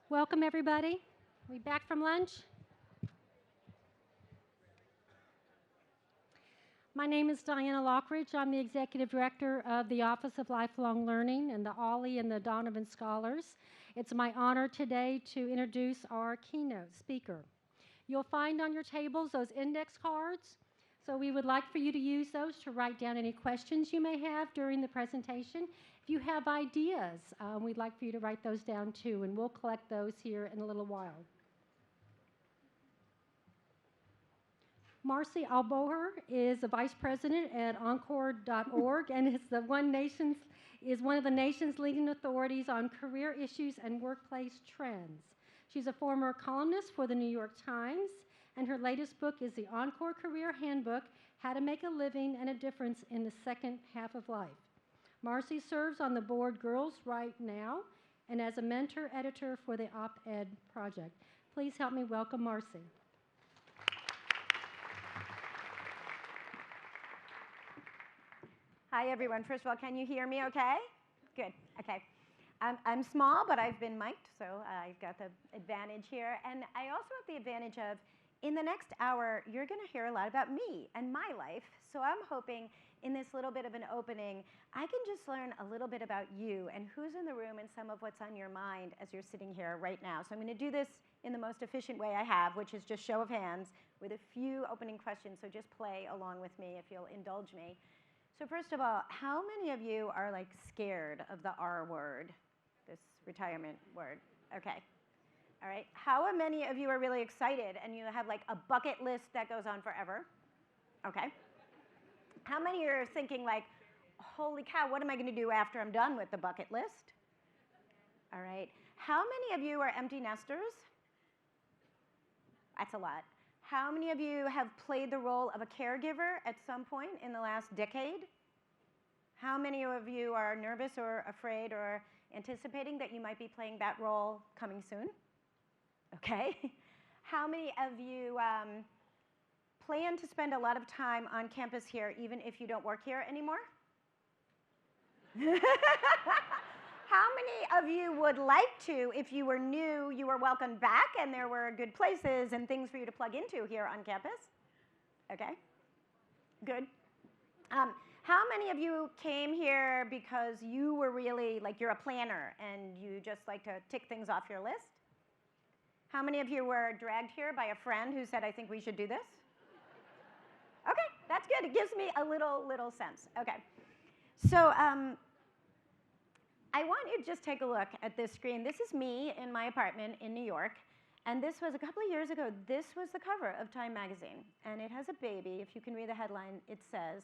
Welcome, everybody. We back from lunch? My name is Diana Lockridge. I'm the Executive Director of the Office of Lifelong Learning and the Ollie and the Donovan Scholars. It's my honor today to introduce our keynote speaker. You'll find on your tables those index cards. So we would like for you to use those to write down any questions you may have during the presentation. If you have ideas, we'd like for you to write those down too, and we'll collect those here in a little while. Marcy Alboher is the Vice President at Encore.org and is one of the nation's leading authorities on career issues and workplace trends. She's a former columnist for the New York Times, and her latest book is the Encore Career Handbook: How to Make a Living and a Difference in the Second Half of Life. Marcy serves on the board Girls Right Now and as a mentor editor for the Op-Ed Project. Please help me welcome Marcy. Hi, everyone. First of all, can you hear me okay? Good. Okay. I'm small, but I've been mic'd, so I've got the advantage here. And I also have the advantage of, in the next hour, you're going to hear a lot about me and my life. So I'm hoping in this little bit of an opening, I can just learn a little bit about you and who's in the room and some of what's on your mind as you're sitting here right now. So I'm going to do this in the most efficient way I have, which is just show of hands with a few opening questions. So just play along with me if you'll indulge me. So first of all, how many of you are like scared of the R word, this retirement word? Okay. All right. How many of you are really excited and you have like a bucket list that goes on forever? Okay. How many are thinking like, holy cow, what am I going to do after I'm done with the bucket list? All right. How many of you are empty nesters? That's a lot. How many of you have played the role of a caregiver at some point in the last decade? How many of you are nervous or afraid or anticipating that you might be playing that role coming soon? Okay. How many of you plan to spend a lot of time on campus here even if you don't work here anymore? How many of you would like to, if you were new, you were welcomed back and there were good places and things for you to plug into here on campus? Okay, good. How many of you came here because you were really, like you're a planner and you just like to tick things off your list? How many of you were dragged here by a friend who said, I think we should do this? Okay, that's good. It gives me a little sense. Okay, so I want you to just take a look at this screen. This is me in my apartment in New York. And this was a couple of years ago. This was the cover of Time magazine. And it has a baby. If you can read the headline, it says,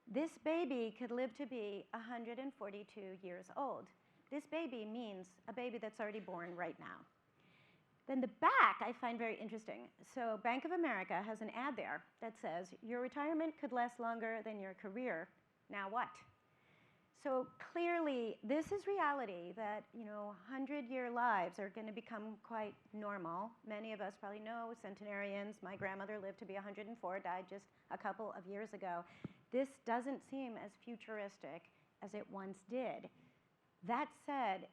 this baby could live to be 142 years old. This baby means a baby that's already born right now. Then the back I find very interesting. So Bank of America has an ad there that says, your retirement could last longer than your career. Now what? So clearly, this is reality that 100-year lives are going to become quite normal. Many of us probably know centenarians. My grandmother lived to be 104, died just a couple of years ago. This doesn't seem as futuristic as it once did. That said,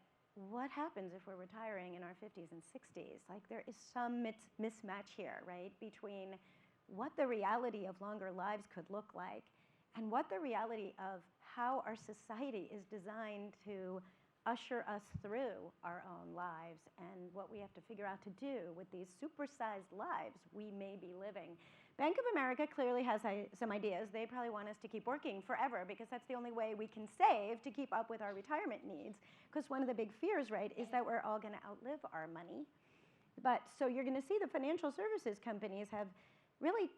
what happens if we're retiring in our 50s and 60s? Like there is some mismatch here, right, between what the reality of longer lives could look like and what the reality of how our society is designed to usher us through our own lives and what we have to figure out to do with these supersized lives we may be living. Bank of America clearly has some ideas. They probably want us to keep working forever because that's the only way we can save to keep up with our retirement needs. Because one of the big fears, right, is that we're all going to outlive our money. But so you're going to see the financial services companies have really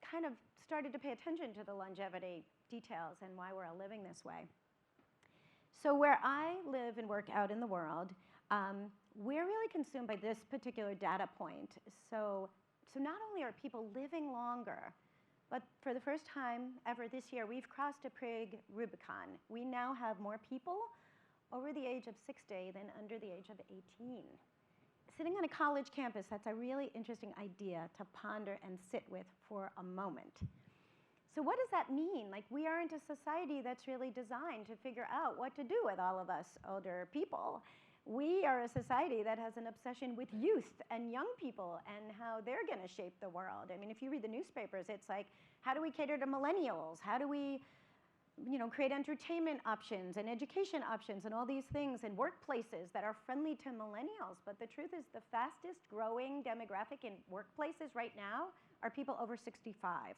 kind of started to pay attention to the longevity details and why we're all living this way. So where I live and work out in the world, we're really consumed by this particular data point. So not only are people living longer, but for the first time ever this year, we've crossed a big Rubicon. We now have more people over the age of 60 than under the age of 18. Sitting on a college campus, that's a really interesting idea to ponder and sit with for a moment. So what does that mean? Like, we aren't a society that's really designed to figure out what to do with all of us older people. We are a society that has an obsession with youth and young people and how they're going to shape the world. I mean, if you read the newspapers, it's like, how do we cater to millennials? How do we, create entertainment options and education options and all these things and workplaces that are friendly to millennials? But the truth is the fastest growing demographic in workplaces right now are people over 65.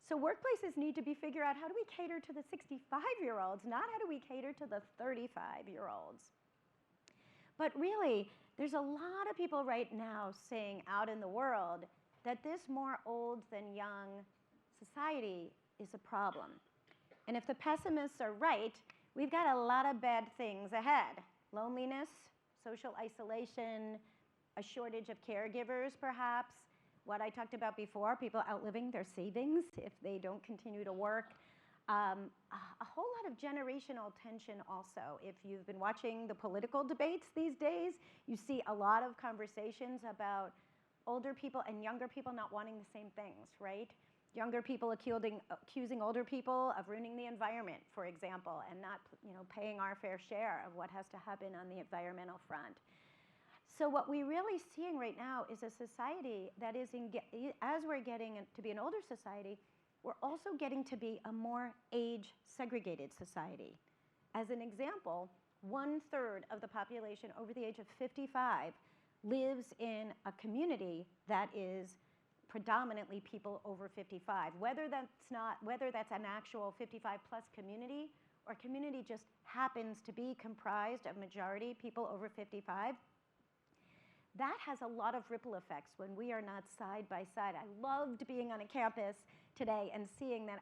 So workplaces need to be figured out, how do we cater to the 65-year-olds, not how do we cater to the 35-year-olds? But really, there's a lot of people right now saying out in the world that this more old than young society is a problem. And if the pessimists are right, we've got a lot of bad things ahead. Loneliness, social isolation, a shortage of caregivers perhaps, what I talked about before, people outliving their savings if they don't continue to work. A whole lot of generational tension also. If you've been watching the political debates these days, you see a lot of conversations about older people and younger people not wanting the same things, right? Younger people accusing older people of ruining the environment, for example, and not paying our fair share of what has to happen on the environmental front. So what we're really seeing right now is a society that is, as we're getting to be an older society, we're also getting to be a more age-segregated society. As an example, 1/3 of the population over the age of 55 lives in a community that is predominantly people over 55. Whether that's an actual 55-plus community or community just happens to be comprised of majority people over 55, that has a lot of ripple effects when we are not side by side. I loved being on a campus today and seeing that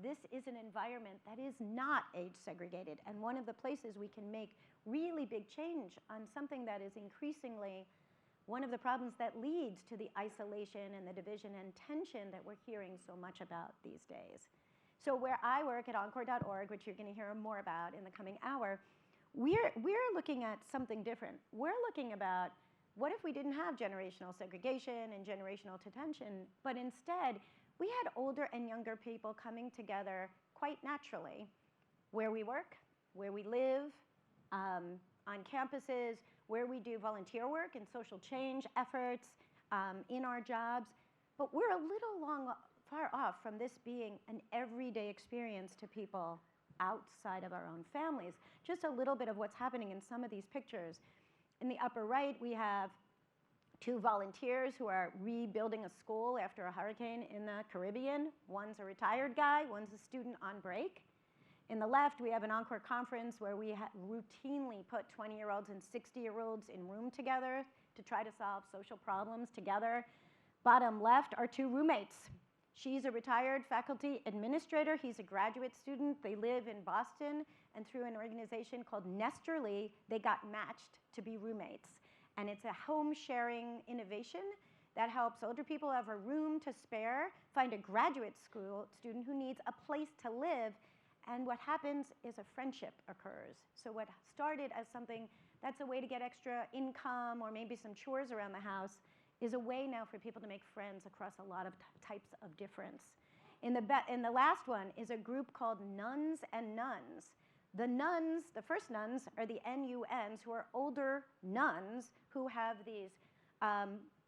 this is an environment that is not age segregated, and one of the places we can make really big change on something that is increasingly one of the problems that leads to the isolation and the division and tension that we're hearing so much about these days. So where I work at Encore.org, which you're going to hear more about in the coming hour, we're looking at something different. We're looking about, what if we didn't have generational segregation and generational tension, but instead we had older and younger people coming together quite naturally where we work, where we live, on campuses, where we do volunteer work and social change efforts in our jobs. But we're a little far off from this being an everyday experience to people outside of our own families. Just a little bit of what's happening in some of these pictures. In the upper right, we have 2 volunteers who are rebuilding a school after a hurricane in the Caribbean. One's a retired guy, one's a student on break. In the left, we have an Encore conference where we routinely put 20-year-olds and 60-year-olds in room together to try to solve social problems together. Bottom left are 2 roommates. She's a retired faculty administrator. He's a graduate student. They live in Boston, and through an organization called Nesterly, they got matched to be roommates. And it's a home sharing innovation that helps older people have a room to spare, find a graduate school student who needs a place to live, and what happens is a friendship occurs. So what started as something that's a way to get extra income or maybe some chores around the house is a way now for people to make friends across a lot of types of difference. In the last one is a group called Nuns and Nuns. The nuns, the first nuns, are the NUNs, who are older nuns who have these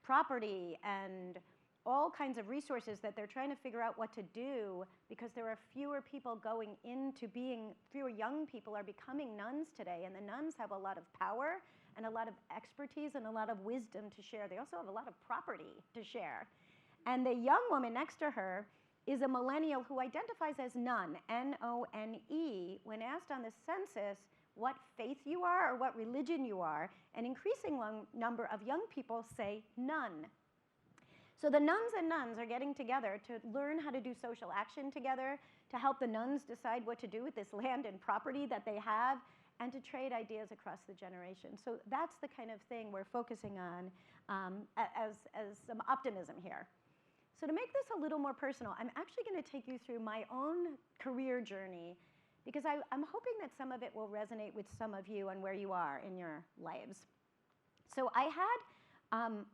property and all kinds of resources that they're trying to figure out what to do because there are fewer people going into being, fewer young people are becoming nuns today, and the nuns have a lot of power and a lot of expertise and a lot of wisdom to share. They also have a lot of property to share. And the young woman next to her is a millennial who identifies as none, N-O-N-E, when asked on the census what faith you are or what religion you are, an increasing number of young people say none. So the nuns and nuns are getting together to learn how to do social action together, to help the nuns decide what to do with this land and property that they have, and to trade ideas across the generations. So that's the kind of thing we're focusing on as some optimism here. So to make this a little more personal, I'm actually going to take you through my own career journey because I'm hoping that some of it will resonate with some of you and where you are in your lives. So I had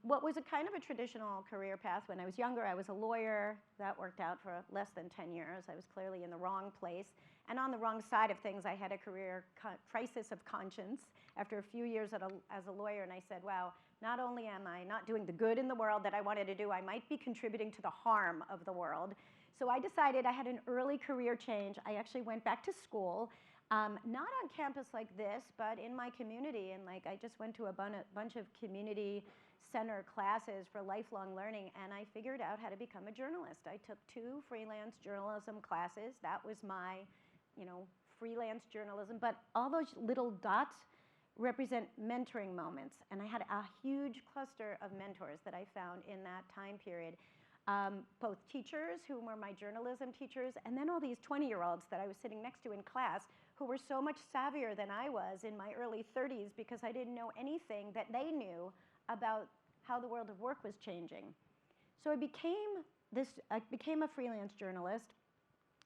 what was a kind of a traditional career path. When I was younger, I was a lawyer. That worked out for less than 10 years. I was clearly in the wrong place and on the wrong side of things. I had a career crisis of conscience after a few years as a lawyer, and I said, wow, not only am I not doing the good in the world that I wanted to do, I might be contributing to the harm of the world. So I decided I had an early career change. I actually went back to school, not on campus like this, but in my community. And like I just went to a bunch of community center classes for lifelong learning, and I figured out how to become a journalist. I took 2 freelance journalism classes. That was my, freelance journalism. But all those little dots represent mentoring moments. And I had a huge cluster of mentors that I found in that time period. Both teachers who were my journalism teachers, and then all these 20-year-olds that I was sitting next to in class who were so much savvier than I was in my early 30s because I didn't know anything that they knew about how the world of work was changing. So I became a freelance journalist,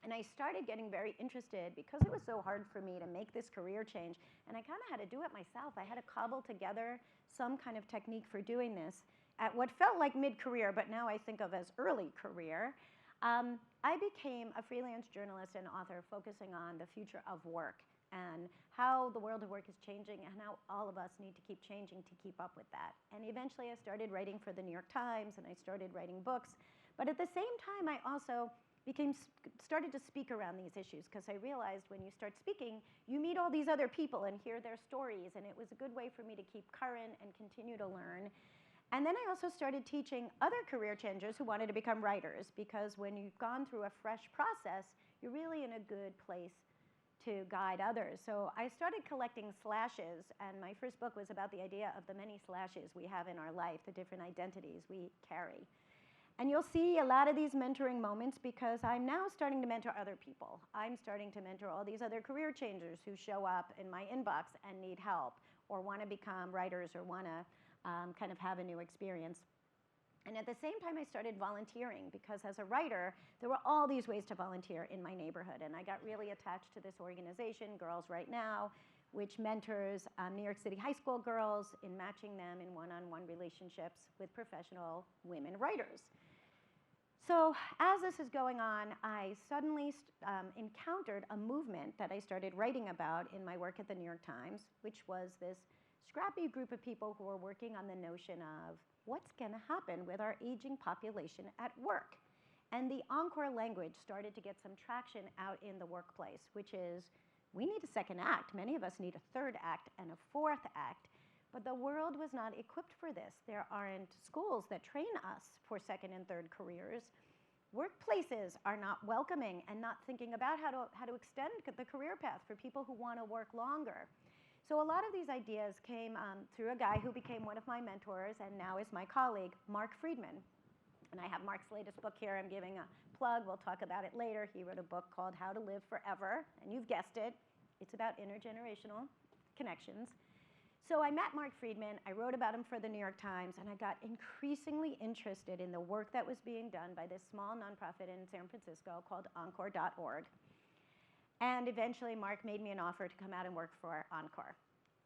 and I started getting very interested because it was so hard for me to make this career change, and I kind of had to do it myself. I had to cobble together some kind of technique for doing this at what felt like mid-career, but now I think of as early career. I became a freelance journalist and author focusing on the future of work and how the world of work is changing and how all of us need to keep changing to keep up with that. And eventually I started writing for the New York Times, and I started writing books. But at the same time, I also started to speak around these issues because I realized when you start speaking, you meet all these other people and hear their stories, and it was a good way for me to keep current and continue to learn. And then I also started teaching other career changers who wanted to become writers, because when you've gone through a fresh process, you're really in a good place to guide others. So I started collecting slashes, and my first book was about the idea of the many slashes we have in our life, the different identities we carry. And you'll see a lot of these mentoring moments because I'm now starting to mentor other people. I'm starting to mentor all these other career changers who show up in my inbox and need help or want to become writers or want to kind of have a new experience. And at the same time, I started volunteering because as a writer, there were all these ways to volunteer in my neighborhood. And I got really attached to this organization, Girls Right Now, which mentors New York City high school girls in matching them in one-on-one relationships with professional women writers. So as this is going on, I suddenly encountered a movement that I started writing about in my work at the New York Times, which was this scrappy group of people who were working on the notion of what's going to happen with our aging population at work. And the Encore language started to get some traction out in the workplace, which is we need a second act. Many of us need a third act and a fourth act. But the world was not equipped for this. There aren't schools that train us for second and third careers. Workplaces are not welcoming and not thinking about how to extend the career path for people who want to work longer. So a lot of these ideas came through a guy who became one of my mentors and now is my colleague, Mark Friedman. And I have Mark's latest book here. I'm giving a plug. We'll talk about it later. He wrote a book called How to Live Forever, and you've guessed it. It's about intergenerational connections. So I met Mark Friedman. I wrote about him for the New York Times, and I got increasingly interested in the work that was being done by this small nonprofit in San Francisco called Encore.org. And eventually, Mark made me an offer to come out and work for Encore.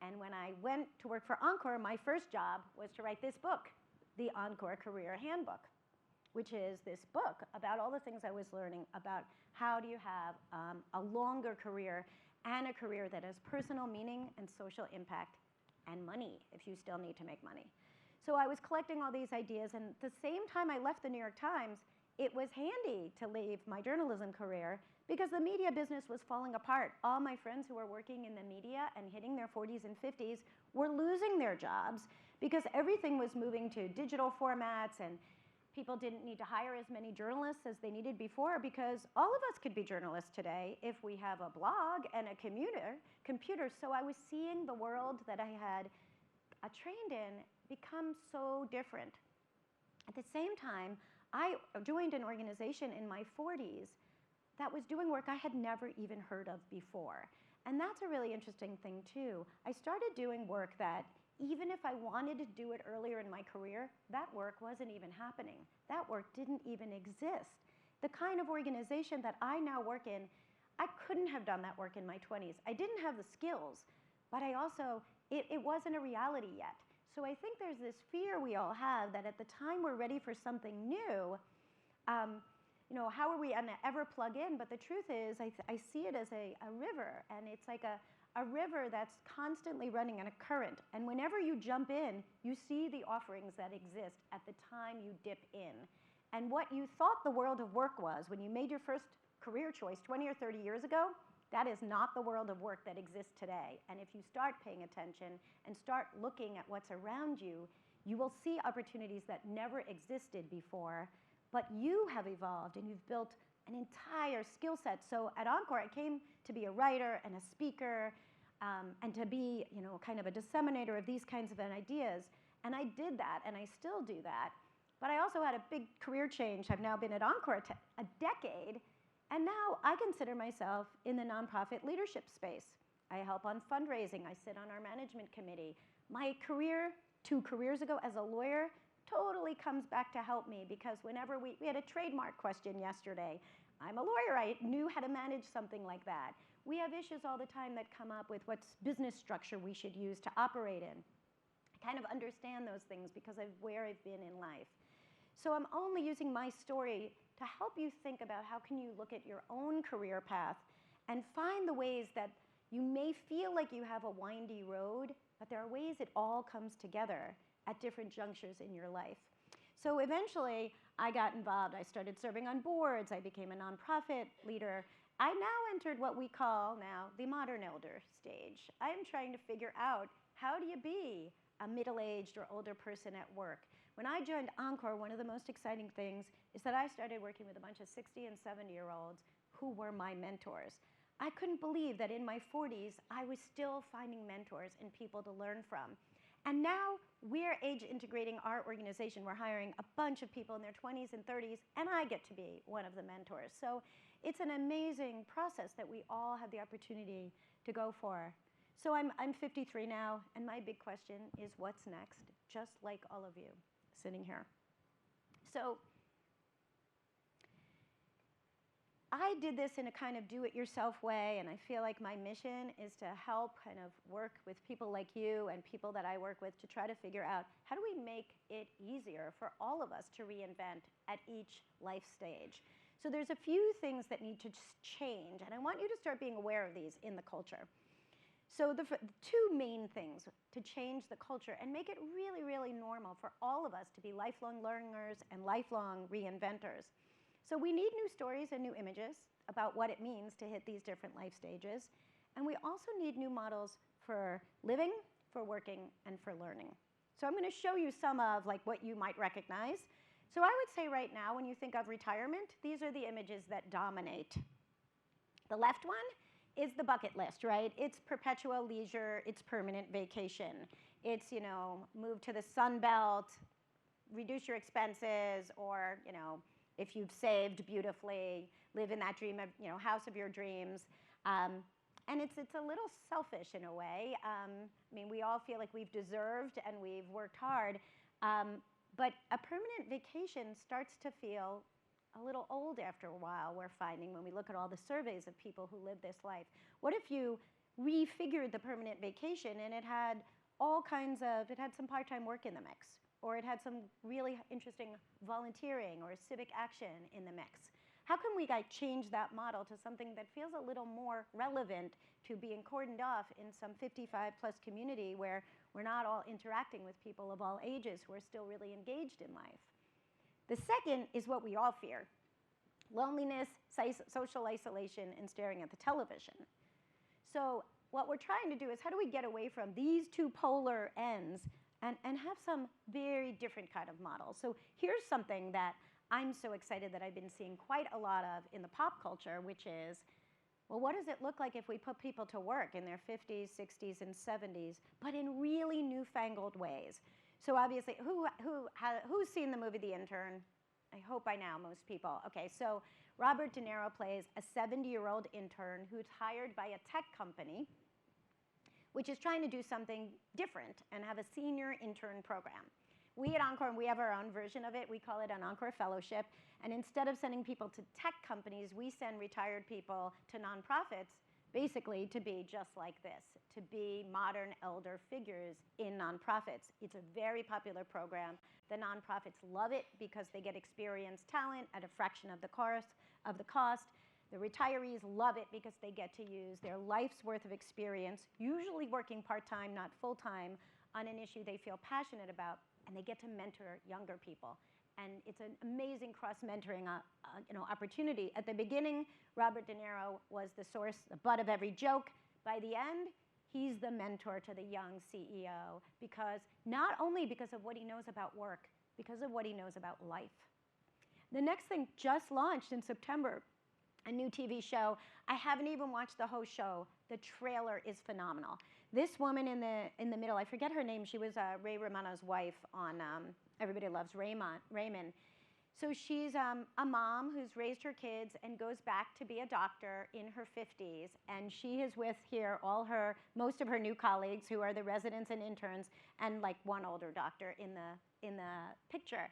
And when I went to work for Encore, my first job was to write this book, the Encore Career Handbook, which is this book about all the things I was learning about how do you have a longer career and a career that has personal meaning and social impact and money if you still need to make money. So I was collecting all these ideas, and at the same time I left the New York Times, it was handy to leave my journalism career because the media business was falling apart. All my friends who were working in the media and hitting their 40s and 50s were losing their jobs because everything was moving to digital formats, and people didn't need to hire as many journalists as they needed before because all of us could be journalists today if we have a blog and a computer. So I was seeing the world that I had trained in become so different. At the same time, I joined an organization in my 40s that was doing work I had never even heard of before. And that's a really interesting thing too. I started doing work that even if I wanted to do it earlier in my career, that work wasn't even happening. That work didn't even exist. The kind of organization that I now work in, I couldn't have done that work in my 20s. I didn't have the skills, but it wasn't a reality yet. So I think there's this fear we all have that at the time we're ready for something new, how are we going to ever plug in? But the truth is, I see it as a river, and it's like a a river that's constantly running in a current. And whenever you jump in, you see the offerings that exist at the time you dip in. And what you thought the world of work was when you made your first career choice 20 or 30 years ago, that is not the world of work that exists today. And if you start paying attention and start looking at what's around you, you will see opportunities that never existed before, but you have evolved and you've built an entire skill set. So at Encore, I came to be a writer and a speaker and to be, kind of a disseminator of these kinds of ideas. And I did that, and I still do that. But I also had a big career change. I've now been at Encore a decade, and now I consider myself in the nonprofit leadership space. I help on fundraising. I sit on our management committee. My career 2 careers ago as a lawyer totally comes back to help me, because whenever we had a trademark question yesterday, I'm a lawyer, I knew how to manage something like that. We have issues all the time that come up with what's business structure we should use to operate in. I kind of understand those things because of where I've been in life. So I'm only using my story to help you think about how can you look at your own career path and find the ways that you may feel like you have a windy road, but there are ways it all comes together at different junctures in your life. So eventually, I got involved. I started serving on boards. I became a nonprofit leader. I now entered what we call now the modern elder stage. I am trying to figure out, how do you be a middle-aged or older person at work? When I joined Encore, one of the most exciting things is that I started working with a bunch of 60 and 70-year-olds who were my mentors. I couldn't believe that in my 40s, I was still finding mentors and people to learn from. And now we're age integrating our organization. We're hiring a bunch of people in their 20s and 30s, and I get to be one of the mentors. So it's an amazing process that we all have the opportunity to go for. So I'm 53 now, and my big question is, what's next? Just like all of you sitting here. So I did this in a kind of do-it-yourself way, and I feel like my mission is to help kind of work with people like you and people that I work with to try to figure out, how do we make it easier for all of us to reinvent at each life stage? So there's a few things that need to change, and I want you to start being aware of these in the culture. So the 2 main things to change the culture and make it really, really normal for all of us to be lifelong learners and lifelong reinventors. So we need new stories and new images about what it means to hit these different life stages. And we also need new models for living, for working, and for learning. So I'm going to show you some of what you might recognize. So I would say right now, when you think of retirement, these are the images that dominate. The left one is the bucket list, right? It's perpetual leisure, it's permanent vacation. It's, move to the Sun Belt, reduce your expenses, or, if you've saved beautifully, live in that dream of, house of your dreams. And it's a little selfish in a way. We all feel like we've deserved and we've worked hard. But a permanent vacation starts to feel a little old after a while, we're finding, when we look at all the surveys of people who live this life. What if you refigured the permanent vacation and it had it had some part-time work in the mix, or it had some really interesting volunteering or civic action in the mix? How can we change that model to something that feels a little more relevant to being cordoned off in some 55-plus community where we're not all interacting with people of all ages who are still really engaged in life? The second is what we all fear: loneliness, social isolation, and staring at the television. So what we're trying to do is, how do we get away from these 2 polar ends and have some very different kind of models? So here's something that I'm so excited that I've been seeing quite a lot of in the pop culture, which is, well, what does it look like if we put people to work in their 50s, 60s, and 70s, but in really newfangled ways? So obviously, who's seen the movie The Intern? I hope by now most people. Okay, so Robert De Niro plays a 70-year-old intern who's hired by a tech company, which is trying to do something different and have a senior intern program. We at Encore, we have our own version of it. We call it an Encore Fellowship. And instead of sending people to tech companies, we send retired people to nonprofits, basically to be just like this, to be modern elder figures in nonprofits. It's a very popular program. The nonprofits love it because they get experienced talent at a fraction of the cost. The retirees love it because they get to use their life's worth of experience, usually working part-time, not full-time, on an issue they feel passionate about, and they get to mentor younger people. And it's an amazing cross-mentoring opportunity. At the beginning, Robert De Niro was the source, the butt of every joke. By the end, he's the mentor to the young CEO, because not only because of what he knows about work, because of what he knows about life. The next thing just launched in September, a new TV show. I haven't even watched the whole show. The trailer is phenomenal. This woman in the middle, I forget her name. She was Ray Romano's wife on Everybody Loves Raymond. So she's a mom who's raised her kids and goes back to be a doctor in her 50s. And she is with here most of her new colleagues who are the residents and interns, and like one older doctor in the picture.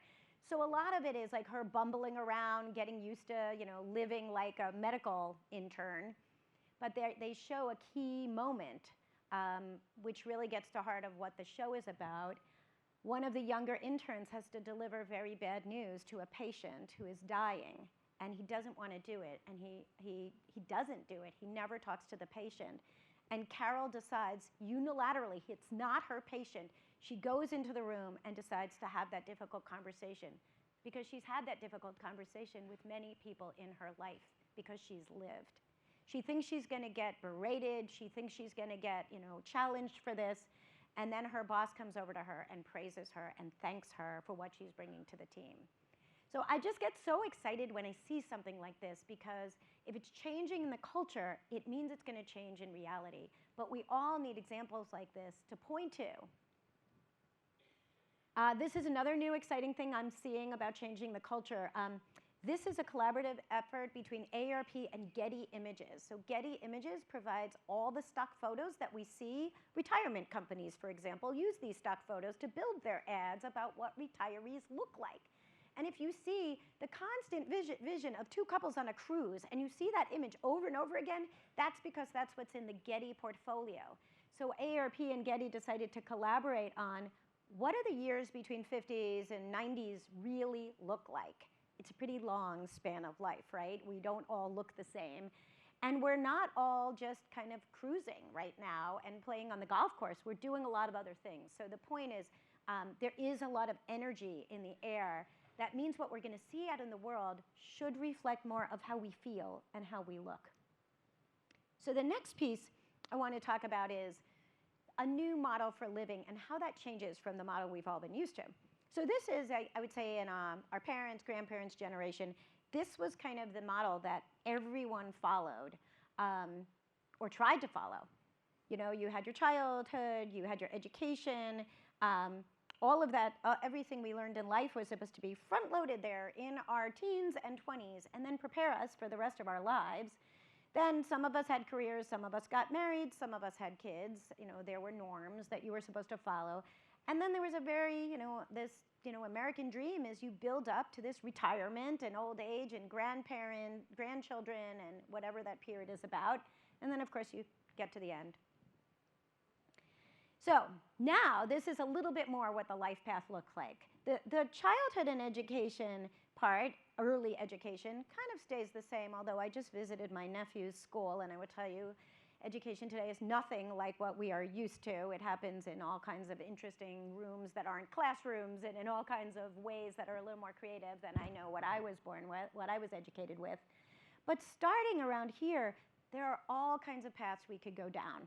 So a lot of it is like her bumbling around, getting used to, living like a medical intern. But they show a key moment, which really gets to the heart of what the show is about. One of the younger interns has to deliver very bad news to a patient who is dying, and he doesn't want to do it, and he doesn't do it. He never talks to the patient. And Carol decides unilaterally, it's not her patient. She goes into the room and decides to have that difficult conversation, because she's had that difficult conversation with many people in her life, because she's lived. She thinks she's going to get berated. She thinks she's going to get, challenged for this. And then her boss comes over to her and praises her and thanks her for what she's bringing to the team. So I just get so excited when I see something like this, because if it's changing in the culture, it means it's going to change in reality. But we all need examples like this to point to. This is another new exciting thing I'm seeing about changing the culture. This is a collaborative effort between AARP and Getty Images. So Getty Images provides all the stock photos that we see. Retirement companies, for example, use these stock photos to build their ads about what retirees look like. And if you see the constant vision of two couples on a cruise, and you see that image over and over again, that's because that's what's in the Getty portfolio. So AARP and Getty decided to collaborate on what do the years between 50s and 90s really look like. It's a pretty long span of life, right? We don't all look the same. And we're not all just kind of cruising right now and playing on the golf course. We're doing a lot of other things. So the point is, there is a lot of energy in the air. That means what we're going to see out in the world should reflect more of how we feel and how we look. So the next piece I want to talk about is a new model for living and how that changes from the model we've all been used to. So this is, I would say, in our parents, grandparents' generation, this was kind of the model that everyone followed or tried to follow. You had your childhood, you had your education, all of that, everything we learned in life was supposed to be front-loaded there in our teens and 20s and then prepare us for the rest of our lives. Then some of us had careers, some of us got married, some of us had kids. There were norms that you were supposed to follow. And then there was a very, this American dream is you build up to this retirement and old age and grandchildren and whatever that period is about. And then, of course, you get to the end. So now this is a little bit more what the life path looks like. The childhood and education part, early education, kind of stays the same, although I just visited my nephew's school, and I would tell you, education today is nothing like what we are used to. It happens in all kinds of interesting rooms that aren't classrooms and in all kinds of ways that are a little more creative than I know what I was born with, what I was educated with. But starting around here, there are all kinds of paths we could go down.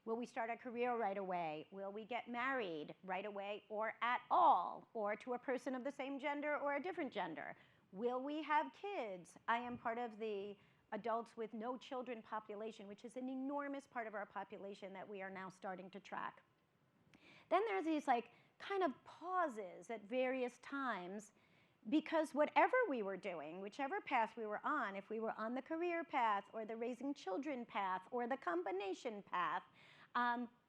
Will we start a career right away? Will we get married right away or at all, or to a person of the same gender or a different gender? Will we have kids? I am part of the adults with no children population, which is an enormous part of our population that we are now starting to track. Then there's these kind of pauses at various times, because whatever we were doing, whichever path we were on, if we were on the career path or the raising children path or the combination path,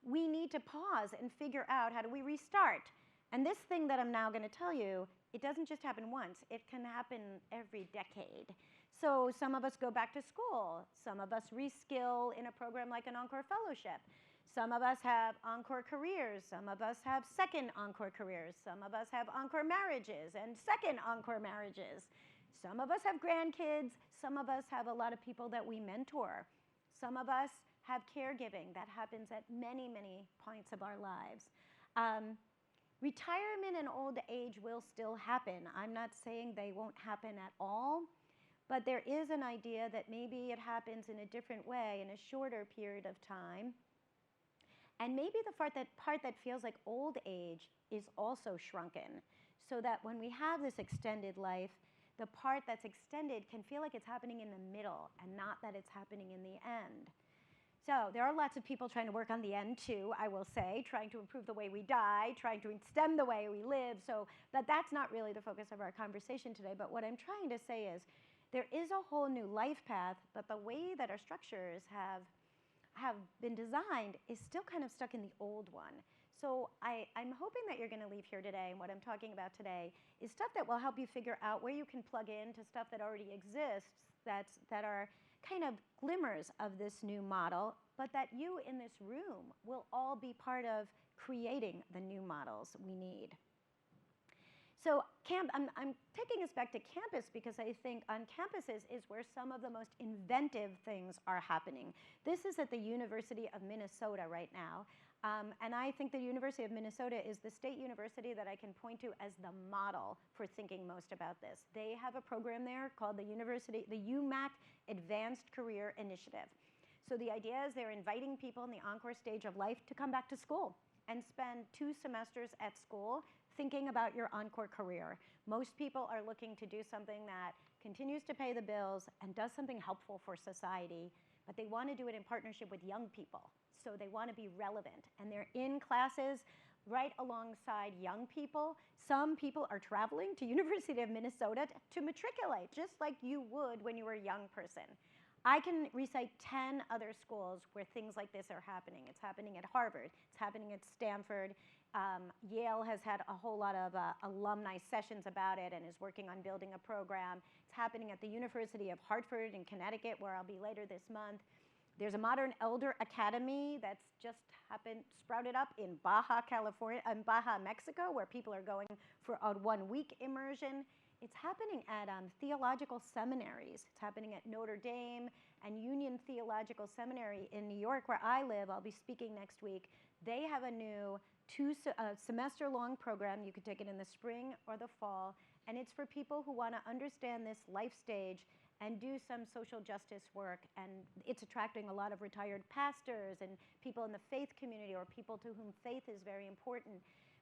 we need to pause and figure out how do we restart. And this thing that I'm now going to tell you, it doesn't just happen once. It can happen every decade. So some of us go back to school. Some of us reskill in a program like an Encore Fellowship. Some of us have Encore careers. Some of us have second Encore careers. Some of us have Encore marriages and second Encore marriages. Some of us have grandkids. Some of us have a lot of people that we mentor. Some of us have caregiving that happens at many, many points of our lives. Retirement and old age will still happen. I'm not saying they won't happen at all, but there is an idea that maybe it happens in a different way, in a shorter period of time. And maybe the part that feels like old age is also shrunken, so that when we have this extended life, the part that's extended can feel like it's happening in the middle and not that it's happening in the end. So there are lots of people trying to work on the end too, I will say, trying to improve the way we die, trying to extend the way we live, so that's not really the focus of our conversation today. But what I'm trying to say is there is a whole new life path, but the way that our structures have been designed is still kind of stuck in the old one. So I'm hoping that you're going to leave here today, and what I'm talking about today is stuff that will help you figure out where you can plug into stuff that already exists that are kind of glimmers of this new model, but that you in this room will all be part of creating the new models we need. So I'm taking us back to campus because I think on campuses is where some of the most inventive things are happening. This is at the University of Minnesota right now. And I think the University of Minnesota is the state university that I can point to as the model for thinking most about this. They have a program there called the UMAC Advanced Career Initiative. So the idea is they're inviting people in the Encore stage of life to come back to school and spend 2 semesters at school thinking about your Encore career. Most people are looking to do something that continues to pay the bills and does something helpful for society, but they want to do it in partnership with young people. So they want to be relevant, and they're in classes right alongside young people. Some people are traveling to University of Minnesota to matriculate, just like you would when you were a young person. I can recite 10 other schools where things like this are happening. It's happening at Harvard. It's happening at Stanford. Yale has had a whole lot of alumni sessions about it and is working on building a program. It's happening at the University of Hartford in Connecticut, where I'll be later this month. There's a Modern Elder Academy that's just sprouted up in Baja, California, and Baja, Mexico, where people are going for a 1-week immersion. It's happening at theological seminaries. It's happening at Notre Dame and Union Theological Seminary in New York, where I live. I'll be speaking next week. They have a new 2-semester-long program. You could take it in the spring or the fall, and it's for people who want to understand this life stage and do some social justice work. And it's attracting a lot of retired pastors and people in the faith community, or people to whom faith is very important.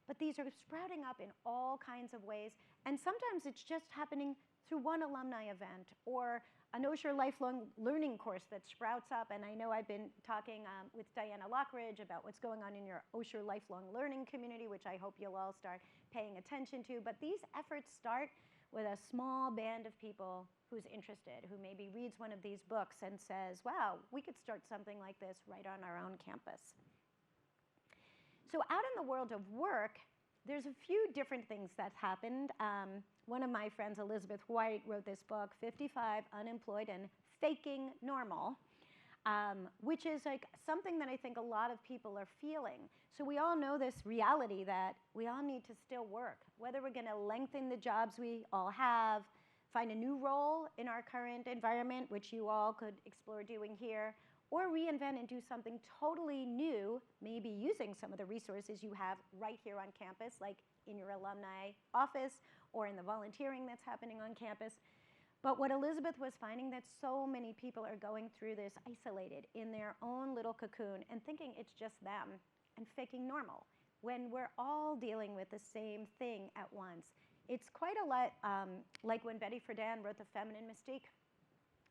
But these are sprouting up in all kinds of ways. And sometimes it's just happening through one alumni event or an Osher lifelong learning course that sprouts up. And I know I've been talking with Diana Lockridge about what's going on in your Osher lifelong learning community, which I hope you'll all start paying attention to. But these efforts start with a small band of people who's interested, who maybe reads one of these books and says, wow, we could start something like this right on our own campus. So out in the world of work, there's a few different things that happened. One of my friends, Elizabeth White, wrote this book, 55 Unemployed and Faking Normal, which is like something that I think a lot of people are feeling. So we all know this reality that we all need to still work, whether we're going to lengthen the jobs we all have, find a new role in our current environment, which you all could explore doing here, or reinvent and do something totally new, maybe using some of the resources you have right here on campus, like in your alumni office or in the volunteering that's happening on campus. But what Elizabeth was finding, that so many people are going through this isolated in their own little cocoon and thinking it's just them and faking normal when we're all dealing with the same thing at once. It's quite a lot like when Betty Friedan wrote The Feminine Mystique.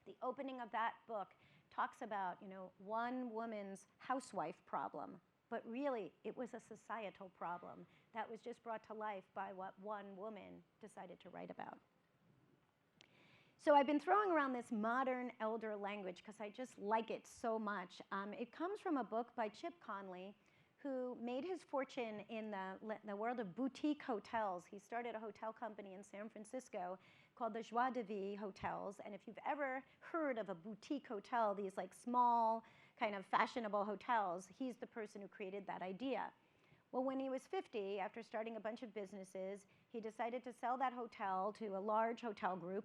The opening of that book talks about, one woman's housewife problem, but really it was a societal problem that was just brought to life by what one woman decided to write about. So I've been throwing around this modern elder language because I just like it so much. It comes from a book by Chip Conley, who made his fortune in the world of boutique hotels. He started a hotel company in San Francisco called the Joie de Vie Hotels. And if you've ever heard of a boutique hotel, these like small kind of fashionable hotels, he's the person who created that idea. Well, when he was 50, after starting a bunch of businesses, he decided to sell that hotel to a large hotel group.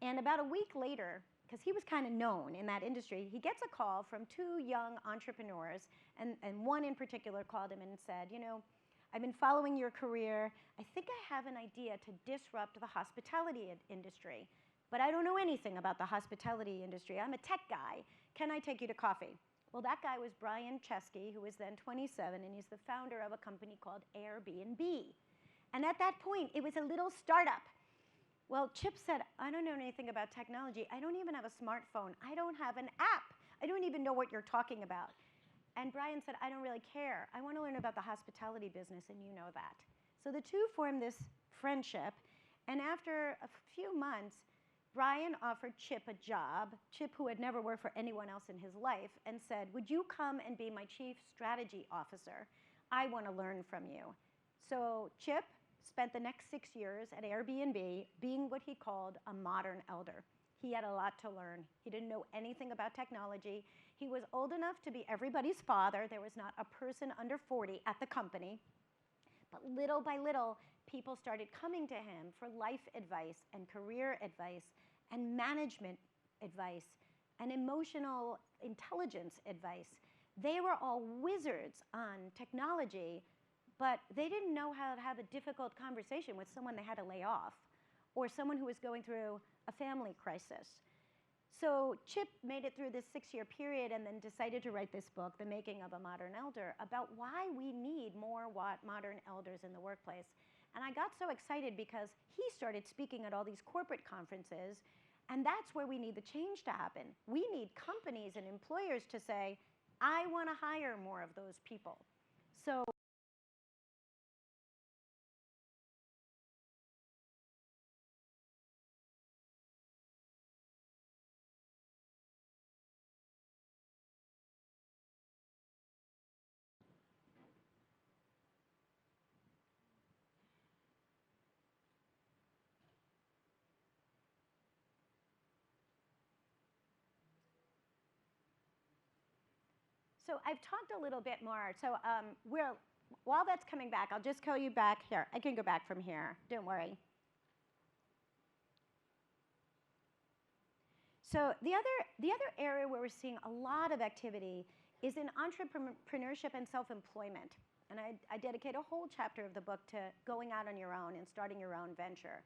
And about a week later, because he was kind of known in that industry, he gets a call from two young entrepreneurs, and one in particular called him and said, you know, I've been following your career. I think I have an idea to disrupt the hospitality industry, but I don't know anything about the hospitality industry. I'm a tech guy. Can I take you to coffee? Well, that guy was Brian Chesky, who was then 27, and he's the founder of a company called Airbnb. And at that point, it was a little startup. Well, Chip said, I don't know anything about technology. I don't even have a smartphone. I don't have an app. I don't even know what you're talking about. And Brian said, I don't really care. I want to learn about the hospitality business, and you know that. So the two formed this friendship. And after a few months, Brian offered Chip a job, Chip who had never worked for anyone else in his life, and said, would you come and be my chief strategy officer? I want to learn from you. So Chip spent the next 6 years at Airbnb being what he called a modern elder. He had a lot to learn. He didn't know anything about technology. He was old enough to be everybody's father. There was not a person under 40 at the company. But little by little, people started coming to him for life advice and career advice and management advice and emotional intelligence advice. They were all wizards on technology, but they didn't know how to have a difficult conversation with someone they had to lay off or someone who was going through a family crisis. So Chip made it through this 6-year period and then decided to write this book, The Making of a Modern Elder, about why we need more modern elders in the workplace. And I got so excited because he started speaking at all these corporate conferences, and that's where we need the change to happen. We need companies and employers to say, I want to hire more of those people. So I've talked a little bit more. So while that's coming back, I'll just call you back here. I can go back from here. Don't worry. So the other area where we're seeing a lot of activity is in entrepreneurship and self-employment. And I dedicate a whole chapter of the book to going out on your own and starting your own venture.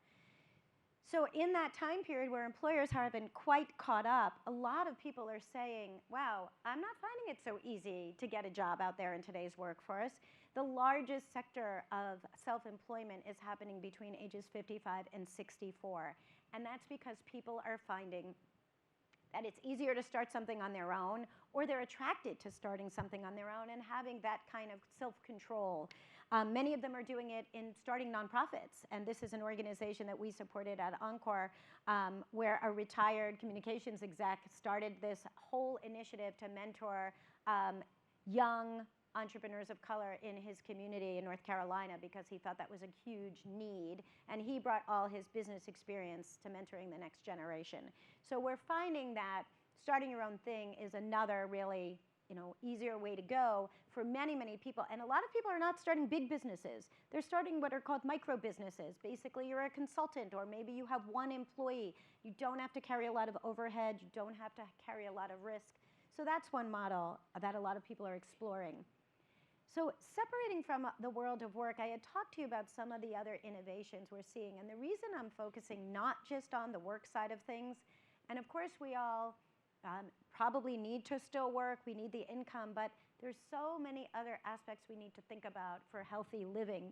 So in that time period where employers have been quite caught up, a lot of people are saying, wow, I'm not finding it so easy to get a job out there in today's workforce. The largest sector of self-employment is happening between ages 55 and 64. And that's because people are finding that it's easier to start something on their own, or they're attracted to starting something on their own and having that kind of self-control. Many of them are doing it in starting nonprofits, and this is an organization that we supported at Encore, where a retired communications exec started this whole initiative to mentor young entrepreneurs of color in his community in North Carolina because he thought that was a huge need, and he brought all his business experience to mentoring the next generation. So we're finding that starting your own thing is another really easier way to go for many, many people. And a lot of people are not starting big businesses. They're starting what are called micro businesses. Basically, you're a consultant, or maybe you have one employee. You don't have to carry a lot of overhead. You don't have to carry a lot of risk. So that's one model that a lot of people are exploring. So separating from the world of work, I had talked to you about some of the other innovations we're seeing. And the reason I'm focusing not just on the work side of things, and of course we all probably need to still work, we need the income, but there's so many other aspects we need to think about for healthy living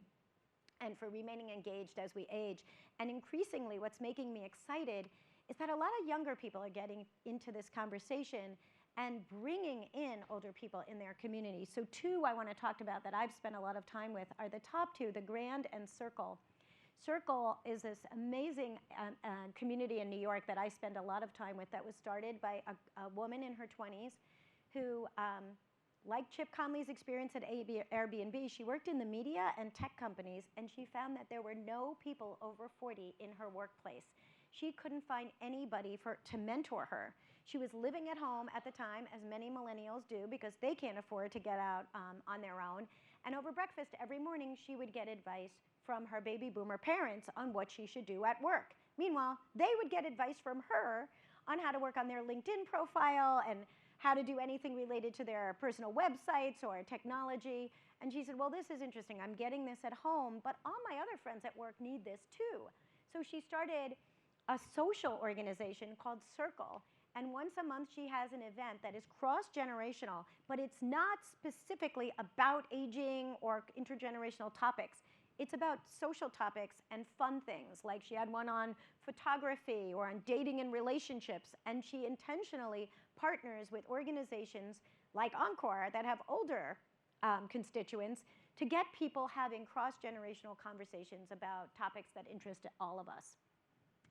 and for remaining engaged as we age. And increasingly, what's making me excited is that a lot of younger people are getting into this conversation and bringing in older people in their community. So two I want to talk about that I've spent a lot of time with are the top two, the Grand and Circle. Circle is this amazing community in New York that I spend a lot of time with that was started by a woman in her 20s who, like Chip Conley's experience at Airbnb, she worked in the media and tech companies, and she found that there were no people over 40 in her workplace. She couldn't find anybody to mentor her. She was living at home at the time, as many millennials do, because they can't afford to get out on their own. And over breakfast every morning, she would get advice from her baby boomer parents on what she should do at work. Meanwhile, they would get advice from her on how to work on their LinkedIn profile and how to do anything related to their personal websites or technology. And she said, well, this is interesting. I'm getting this at home, but all my other friends at work need this too. So she started a social organization called Circle. And once a month, she has an event that is cross-generational, but it's not specifically about aging or intergenerational topics. It's about social topics and fun things, like she had one on photography or on dating and relationships, and she intentionally partners with organizations like Encore that have older constituents to get people having cross-generational conversations about topics that interest all of us.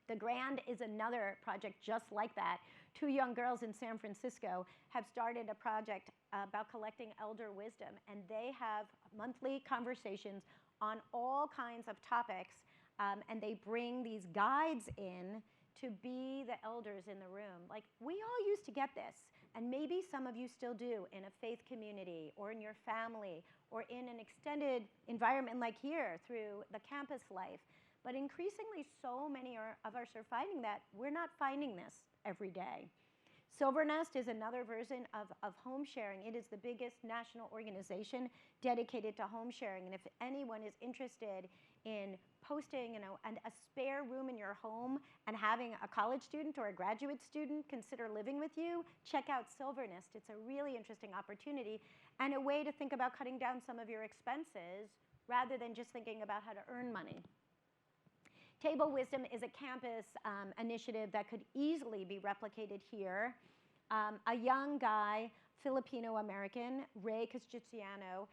The Grand is another project just like that. Two young girls in San Francisco have started a project about collecting elder wisdom, and they have monthly conversations on all kinds of topics, and they bring these guides in to be the elders in the room. Like, we all used to get this, and maybe some of you still do in a faith community or in your family or in an extended environment like here through the campus life. But increasingly, so many of us are finding that we're not finding this every day. Silvernest is another version of home sharing. It is the biggest national organization dedicated to home sharing. And if anyone is interested in posting a spare room in your home and having a college student or a graduate student consider living with you, check out Silvernest. It's a really interesting opportunity and a way to think about cutting down some of your expenses rather than just thinking about how to earn money. Table Wisdom is a campus initiative that could easily be replicated here. A young guy, Filipino-American, Ray Castigliano,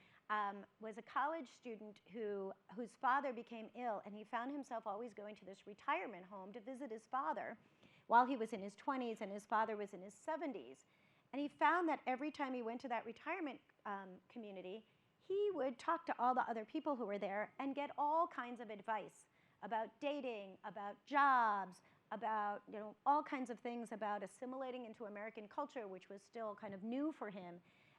was a college student whose father became ill, and he found himself always going to this retirement home to visit his father while he was in his 20s and his father was in his 70s. And he found that every time he went to that retirement community, he would talk to all the other people who were there and get all kinds of advice about dating, about jobs, about all kinds of things about assimilating into American culture, which was still kind of new for him.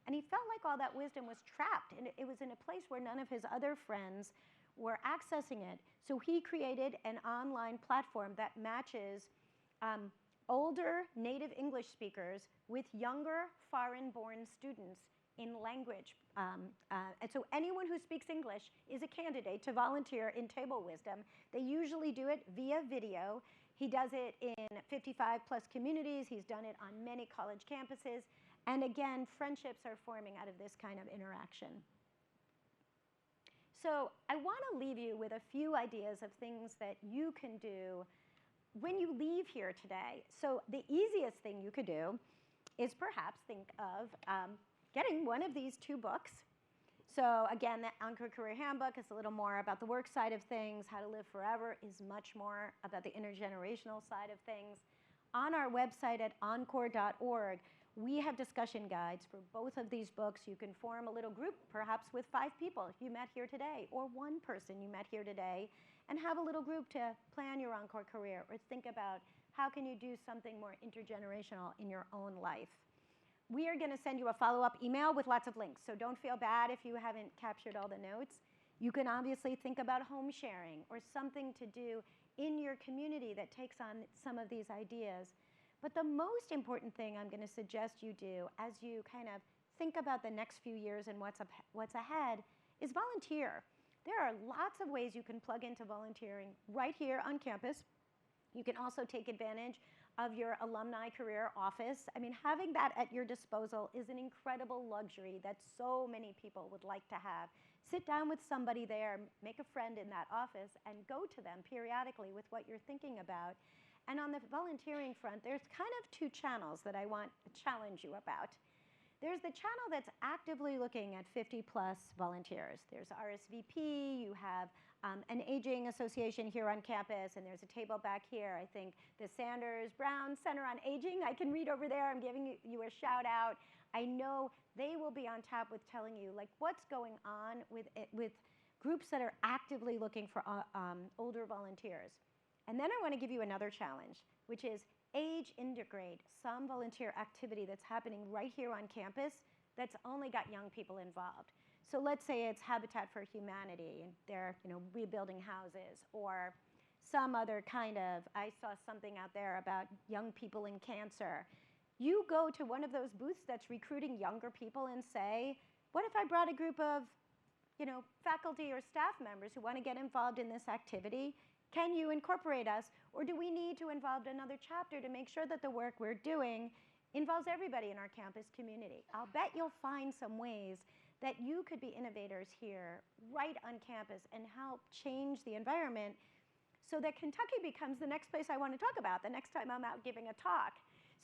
And he felt like all that wisdom was trapped, and it was in a place where none of his other friends were accessing it. So he created an online platform that matches older native English speakers with younger foreign-born students in language. And so anyone who speaks English is a candidate to volunteer in Table Wisdom. They usually do it via video. He does it in 55 plus communities. He's done it on many college campuses. And again, friendships are forming out of this kind of interaction. So I want to leave you with a few ideas of things that you can do when you leave here today. So the easiest thing you could do is perhaps think of getting one of these two books. So again, the Encore Career Handbook is a little more about the work side of things. How to Live Forever is much more about the intergenerational side of things. On our website at encore.org, we have discussion guides for both of these books. You can form a little group, perhaps with 5 people you met here today, or 1 person you met here today, and have a little group to plan your Encore career or think about how can you do something more intergenerational in your own life. We are going to send you a follow-up email with lots of links, so don't feel bad if you haven't captured all the notes. You can obviously think about home sharing or something to do in your community that takes on some of these ideas. But the most important thing I'm going to suggest you do as you kind of think about the next few years and what's ahead is volunteer. There are lots of ways you can plug into volunteering right here on campus. You can also take advantage of your alumni career office. I mean, having that at your disposal is an incredible luxury that so many people would like to have. Sit down with somebody there, make a friend in that office, and go to them periodically with what you're thinking about. And on the volunteering front, there's kind of 2 channels that I want to challenge you about. There's the channel that's actively looking at 50-plus volunteers. There's RSVP, you have an aging association here on campus, and there's a table back here. I think the Sanders Brown Center on Aging, I can read over there. I'm giving you a shout out. I know they will be on tap with telling you like what's going on with groups that are actively looking for older volunteers. And then I want to give you another challenge, which is age integrate some volunteer activity that's happening right here on campus that's only got young people involved. So let's say it's Habitat for Humanity, and they're rebuilding houses, or some other kind of, I saw something out there about young people in cancer. You go to one of those booths that's recruiting younger people and say, what if I brought a group of faculty or staff members who want to get involved in this activity? Can you incorporate us? Or do we need to involve another chapter to make sure that the work we're doing involves everybody in our campus community? I'll bet you'll find some ways that you could be innovators here right on campus and help change the environment so that Kentucky becomes the next place I want to talk about the next time I'm out giving a talk.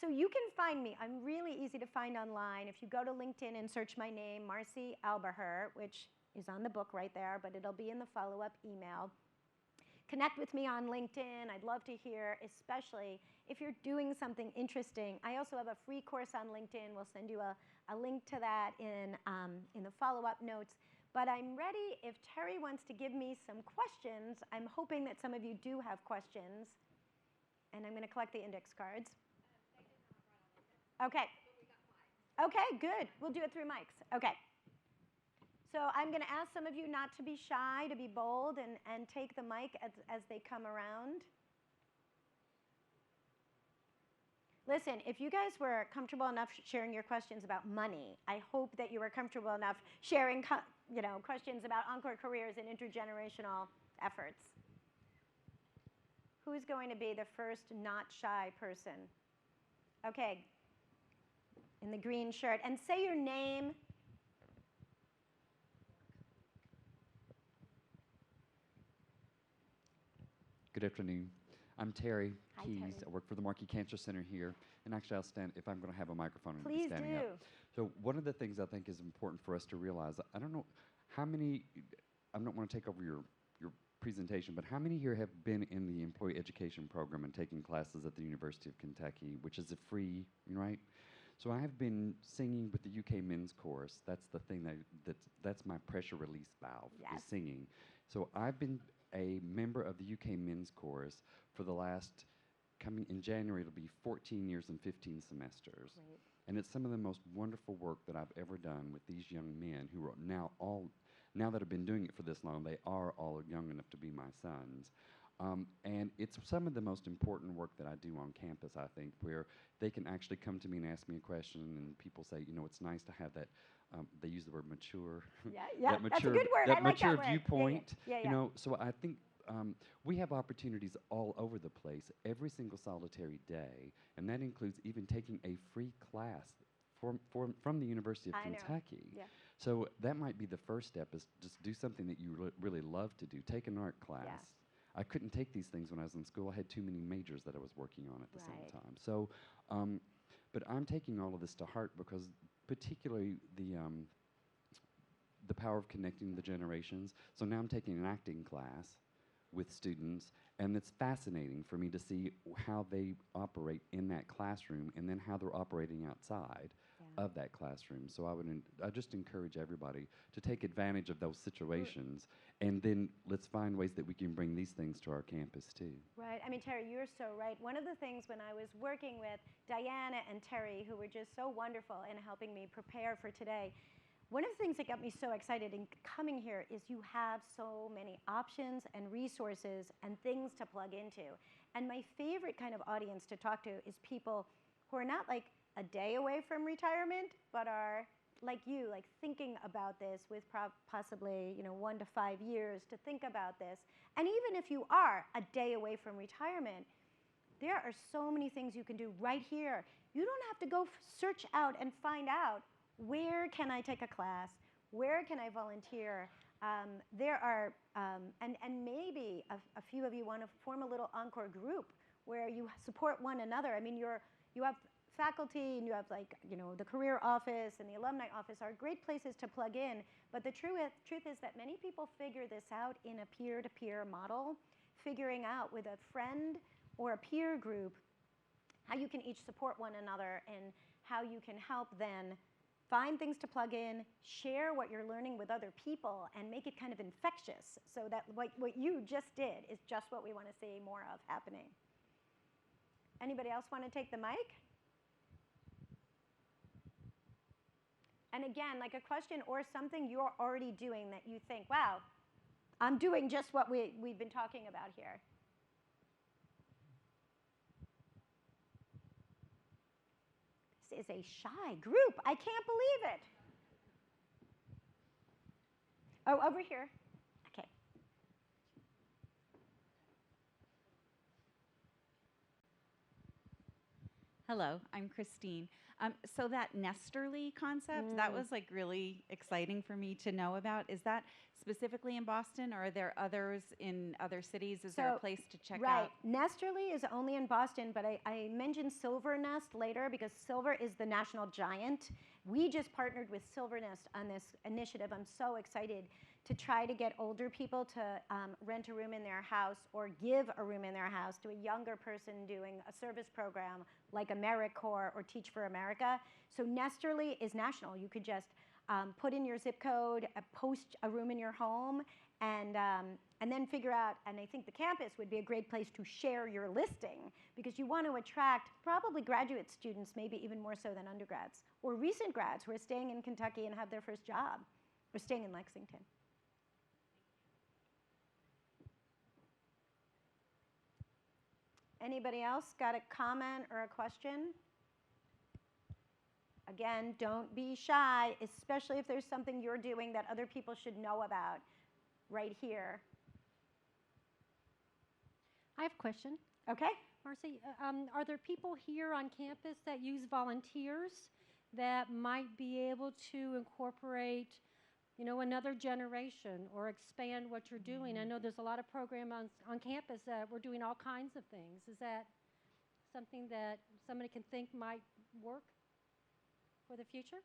So you can find me. I'm really easy to find online. If you go to LinkedIn and search my name, Marcy Albaher, which is on the book right there, but it'll be in the follow-up email. Connect with me on LinkedIn. I'd love to hear, especially if you're doing something interesting. I also have a free course on LinkedIn. We'll send you a link to that in the follow-up notes. But I'm ready if Terry wants to give me some questions. I'm hoping that some of you do have questions. And I'm going to collect the index cards. Okay. Okay, good. We'll do it through mics. Okay. So I'm going to ask some of you not to be shy, to be bold, and take the mic as they come around. Listen, if you guys were comfortable enough sharing your questions about money, I hope that you were comfortable enough sharing questions about Encore careers and intergenerational efforts. Who's going to be the first not shy person? Okay. In the green shirt. And say your name. Good afternoon. I'm Terry Hi, Keys. Terry. I work for the Markey Cancer Center here. And actually, I'll stand, if I'm going to have a microphone, I'll be Please standing do. up. So one of the things I think is important for us to realize, I don't know how many, I don't want to take over your presentation, but how many here have been in the employee education program and taking classes at the University of Kentucky, which is a free, right? So I have been singing with the UK Men's Chorus. That's the thing that's my pressure release valve, Yes. is singing. So I've been a member of the UK Men's Chorus for the last, coming in January, it'll be 14 years and 15 semesters. Great. And it's some of the most wonderful work that I've ever done with these young men who are now that have been doing it for this long, they are all young enough to be my sons. And it's some of the most important work that I do on campus, I think, where they can actually come to me and ask me a question, and people say, it's nice to have that, they use the word mature. Yeah, that that's a mature, good word. that I like mature that word. viewpoint. Yeah. So I think we have opportunities all over the place every single solitary day, and that includes even taking a free class from the University of I know. Kentucky. Yeah. So that might be the first step, is just do something that you really love to do. Take an art class. Yeah. I couldn't take these things when I was in school. I had too many majors that I was working on at the same Right. time. So, but I'm taking all of this to heart because particularly the power of connecting the generations. So now I'm taking an acting class with students, and it's fascinating for me to see how they operate in that classroom and then how they're operating outside of that classroom. So I just encourage everybody to take advantage of those situations, and then let's find ways that we can bring these things to our campus too. Right. I mean, Terry, you're so right. One of the things when I was working with Diana and Terry, who were just so wonderful in helping me prepare for today, one of the things that got me so excited in coming here is you have so many options and resources and things to plug into. And my favorite kind of audience to talk to is people who are not like a day away from retirement, but are like you, like thinking about this with possibly 1 to 5 years to think about this. And even if you are a day away from retirement, there are so many things you can do right here. You don't have to go search out and find out, where can I take a class? Where can I volunteer? There are, and maybe a few of you want to form a little Encore group where you support one another. I mean, you have faculty, and you have the career office and the alumni office are great places to plug in. But the truth is that many people figure this out in a peer-to-peer model, figuring out with a friend or a peer group how you can each support one another and how you can help then find things to plug in, share what you're learning with other people, and make it kind of infectious so that what you just did is just what we want to see more of happening. Anybody else want to take the mic? And again, like a question or something you're already doing that you think, wow, I'm doing just what we've been talking about here. is a shy group. I can't believe it. Oh, over here. Okay. Hello, I'm Christine. So that Nesterly concept, that was like really exciting for me to know about. Is that specifically in Boston, or are there others in other cities? Is there a place to check out? Right. Nesterly is only in Boston, but I mentioned Silver Nest later because Silver is the national giant. We just partnered with Silver Nest on this initiative. I'm so excited to try to get older people to rent a room in their house or give a room in their house to a younger person doing a service program like AmeriCorps or Teach for America. So Nesterly is national. You could just put in your zip code, post a room in your home, and then figure out, and I think the campus would be a great place to share your listing because you want to attract probably graduate students, maybe even more so than undergrads, or recent grads who are staying in Kentucky and have their first job, or staying in Lexington. Anybody else got a comment or a question? Again, don't be shy, especially if there's something you're doing that other people should know about right here. I have a question. Okay. Marcy, are there people here on campus that use volunteers that might be able to incorporate, another generation or expand what you're doing? I know there's a lot of program on campus that we're doing all kinds of things. Is that something that somebody can think might work for the future?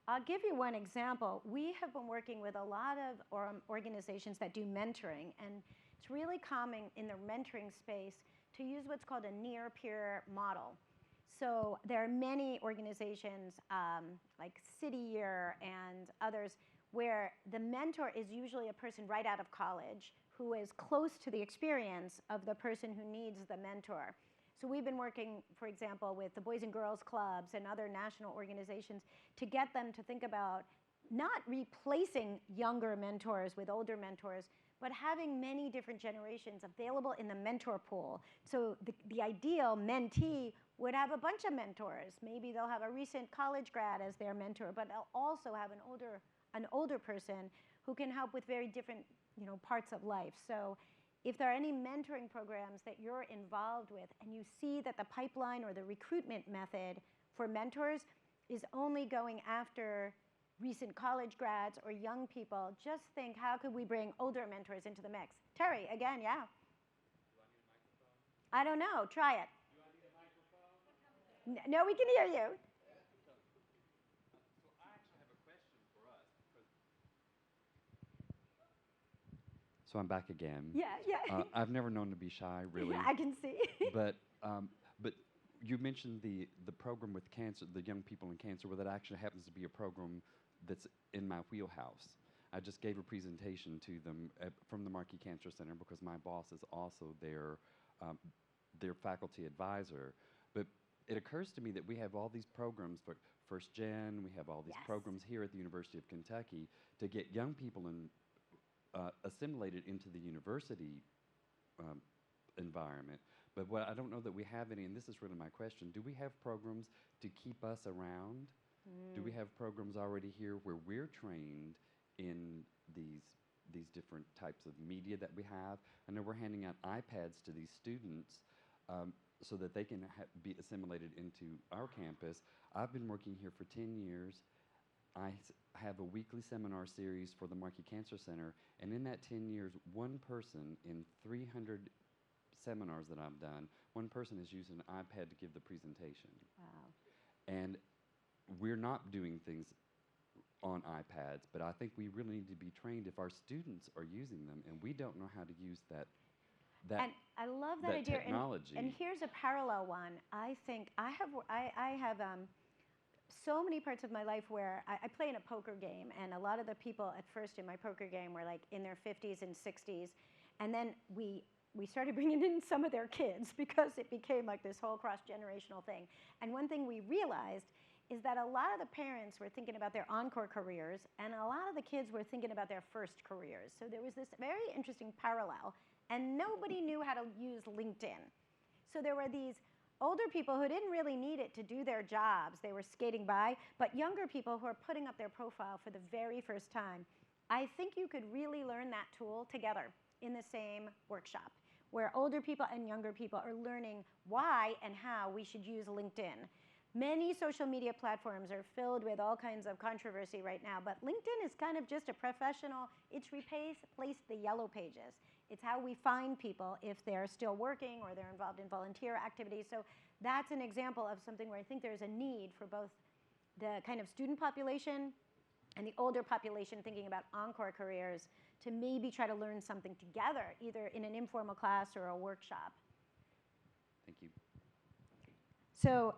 I'll give you one example. We have been working with a lot of organizations that do mentoring, and it's really common in the mentoring space to use what's called a near-peer model. So there are many organizations like City Year and others where the mentor is usually a person right out of college who is close to the experience of the person who needs the mentor. So we've been working, for example, with the Boys and Girls Clubs and other national organizations to get them to think about not replacing younger mentors with older mentors, but having many different generations available in the mentor pool. So the ideal mentee would have a bunch of mentors. Maybe they'll have a recent college grad as their mentor, but they'll also have an older person who can help with very different parts of life. So if there are any mentoring programs that you're involved with and you see that the pipeline or the recruitment method for mentors is only going after recent college grads or young people, just think, how could we bring older mentors into the mix? Terry, again, yeah. Do I need a microphone? I don't know. Try it. Do I need a microphone? No, we can hear you. So I actually have a question for us. So I'm back again. Yeah. I've never known to be shy, really. I can see. But you mentioned the program with cancer, the young people in cancer, well, that actually happens to be a program that's in my wheelhouse. I just gave a presentation to them from the Markey Cancer Center because my boss is also their faculty advisor. But it occurs to me that we have all these programs for First Gen, we have all these programs here at the University of Kentucky to get young people assimilated into the university environment. But what I don't know that we have any, and this is really my question, do we have programs to keep us around? Do we have programs already here where we're trained in these different types of media that we have? I know we're handing out iPads to these students so that they can be assimilated into our campus. I've been working here for 10 years. I have a weekly seminar series for the Markey Cancer Center, and in that 10 years, one person in 300 seminars that I've done, one person has used an iPad to give the presentation. Wow. And we're not doing things on iPads, but I think we really need to be trained if our students are using them, and we don't know how to use that And I love that idea. technology. And here's a parallel one. I think I have so many parts of my life where I play in a poker game, and a lot of the people at first in my poker game were like in their 50s and 60s, and then we started bringing in some of their kids because it became like this whole cross-generational thing. And one thing we realized is that a lot of the parents were thinking about their Encore careers, and a lot of the kids were thinking about their first careers. So there was this very interesting parallel, and nobody knew how to use LinkedIn. So there were these older people who didn't really need it to do their jobs, they were skating by, but younger people who are putting up their profile for the very first time. I think you could really learn that tool together in the same workshop, where older people and younger people are learning why and how we should use LinkedIn. Many social media platforms are filled with all kinds of controversy right now, but LinkedIn is kind of just a professional, it's replaced the yellow pages. It's how we find people if they're still working or they're involved in volunteer activities. So that's an example of something where I think there's a need for both the kind of student population and the older population thinking about Encore careers to maybe try to learn something together, either in an informal class or a workshop. Thank you. So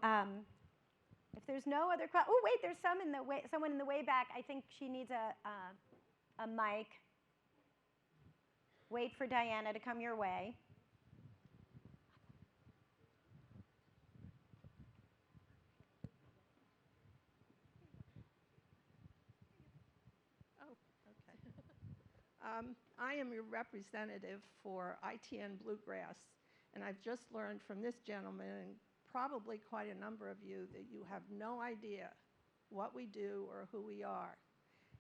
if there's no other questions, oh wait, there's someone in the way back. I think she needs a mic. Wait for Diana to come your way. Oh, okay. I am your representative for ITN Bluegrass, and I've just learned from this gentleman, and probably quite a number of you, that you have no idea what we do or who we are.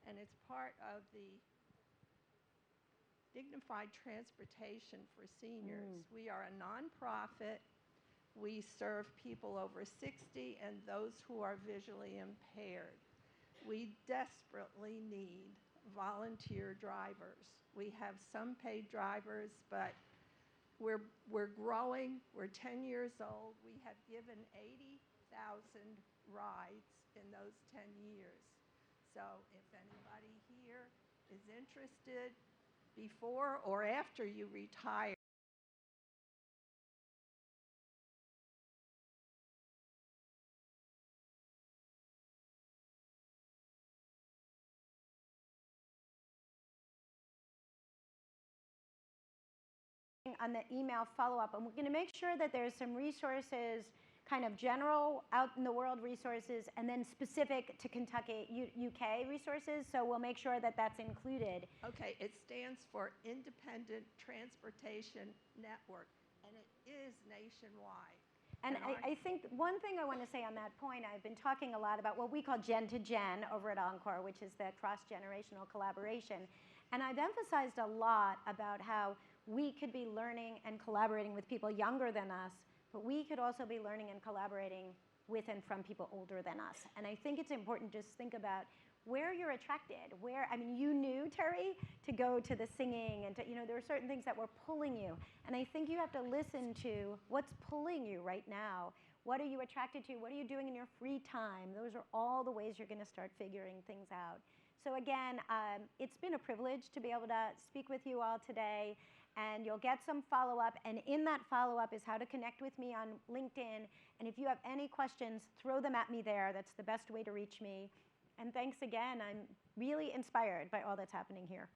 And it's part of the Dignified Transportation for Seniors. We are a nonprofit. We serve people over 60 and those who are visually impaired. We desperately need volunteer drivers. We have some paid drivers, but we're growing. We're 10 years old. We have given 80,000 rides in those 10 years. So if anybody here is interested, before or after you retire, on the email follow-up, and we're going to make sure that there's some resources, kind of general out in the world resources, and then specific to Kentucky, UK resources. So we'll make sure that that's included. okay, it stands for Independent Transportation Network, and it is nationwide. And I think one thing I want to say on that point, I've been talking a lot about what we call Gen to Gen over at Encore, which is the cross-generational collaboration. And I've emphasized a lot about how we could be learning and collaborating with people younger than us, but we could also be learning and collaborating with and from people older than us. And I think it's important to just think about where you're attracted. I mean, you knew, Terry, to go to the singing and there were certain things that were pulling you. And I think you have to listen to what's pulling you right now. What are you attracted to? What are you doing in your free time? Those are all the ways you're going to start figuring things out. So again, it's been a privilege to be able to speak with you all today. And you'll get some follow-up. And in that follow-up is how to connect with me on LinkedIn. And if you have any questions, throw them at me there. That's the best way to reach me. And thanks again. I'm really inspired by all that's happening here.